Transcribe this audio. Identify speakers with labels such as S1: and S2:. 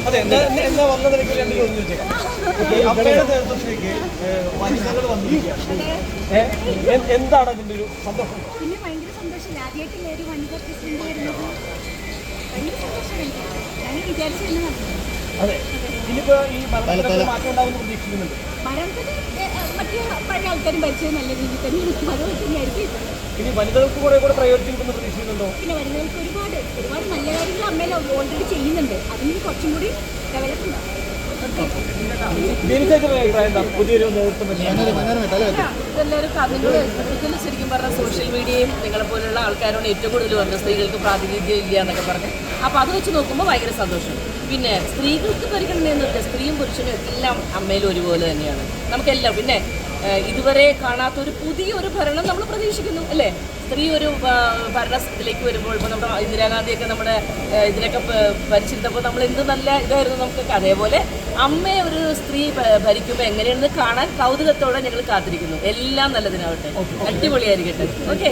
S1: അതെ, എന്താ വന്നതിലേക്ക് രണ്ട് ചോദ്യം ചോദിച്ചേക്കാം. അമ്മയുടെ നേതൃത്വത്തിലേക്ക് വനിതകൾ വന്നിരിക്കുകയാണ്. എന്താണ് അതിൻ്റെ ഒരു സന്തോഷം?
S2: പിന്നെ ഭയങ്കര സന്തോഷമില്ല. ആദ്യമായിട്ടില്ല ഒരു വനിത പ്രസിഡന്റ് വരുന്നത്. ഭയങ്കര സന്തോഷമില്ല. ഞാൻ വിചാരിച്ചു.
S1: അതെ, ഇനിയിപ്പോ ഈ ഭരണത്തിൽ മാറ്റം ഉണ്ടാവുമെന്ന് പ്രതീക്ഷിക്കുന്നുണ്ട്.
S2: ഭരണത്തിൽ മറ്റു പഴയ ആൾക്കാരും ഭരിച്ചത് നല്ല രീതിയിൽ തന്നെ അത് തന്നെയായിരിക്കും.
S1: ഇനി വനിതകൾക്ക് കൂടെ പ്രയോജനം കിട്ടുമെന്ന് പ്രതീക്ഷിക്കുന്നുണ്ടോ?
S2: പിന്നെ വനിതകൾക്ക് ഒരുപാട് നല്ല കാര്യങ്ങൾ അമ്മയിൽ ഓൾറെഡി ചെയ്യുന്നുണ്ട്. അതിന് കുറച്ചും കൂടി ഡെവലപ്പ് ഉണ്ടാവും.
S1: പുതിയൊരു നേതൃത്വം
S3: ഇതെല്ലാവരും അതിനോട് ഇതിൽ ശരിക്കും പറഞ്ഞാൽ സോഷ്യൽ മീഡിയയും നിങ്ങളെ പോലുള്ള ആൾക്കാരോട് ഏറ്റവും കൂടുതൽ വന്നത് സ്ത്രീകൾക്ക് പ്രാതിനിധ്യം ഇല്ല എന്നൊക്കെ പറഞ്ഞ് അപ്പോൾ അത് വെച്ച് നോക്കുമ്പോൾ ഭയങ്കര സന്തോഷം. പിന്നെ സ്ത്രീകൾക്ക് പരിഗണനയെന്നില്ല, സ്ത്രീയും പുരുഷനും എല്ലാം അമ്മയിൽ ഒരുപോലെ തന്നെയാണ് നമുക്കെല്ലാം. പിന്നെ ഇതുവരെ കാണാത്തൊരു പുതിയൊരു ഭരണം നമ്മൾ പ്രതീക്ഷിക്കുന്നു അല്ലേ? സ്ത്രീ ഒരു ഭരണത്തിലേക്ക് വരുമ്പോൾ ഇപ്പോൾ നമ്മുടെ ഇന്ദിരാഗാന്ധിയൊക്കെ നമ്മുടെ ഇതിനൊക്കെ ഭരിച്ചിരുന്നപ്പോൾ നമ്മൾ എന്ത് നല്ല ഇതായിരുന്നു നമുക്കൊക്കെ. അതേപോലെ അമ്മയെ ഒരു സ്ത്രീ ഭരിക്കുമ്പോൾ എങ്ങനെയാണെന്ന് കാണാൻ കൗതുകത്തോടെ ഞങ്ങൾ കാത്തിരിക്കുന്നു. എല്ലാം നല്ലതിനാവട്ടെ, അടിപൊളിയായിരിക്കട്ടെ. ഓക്കെ.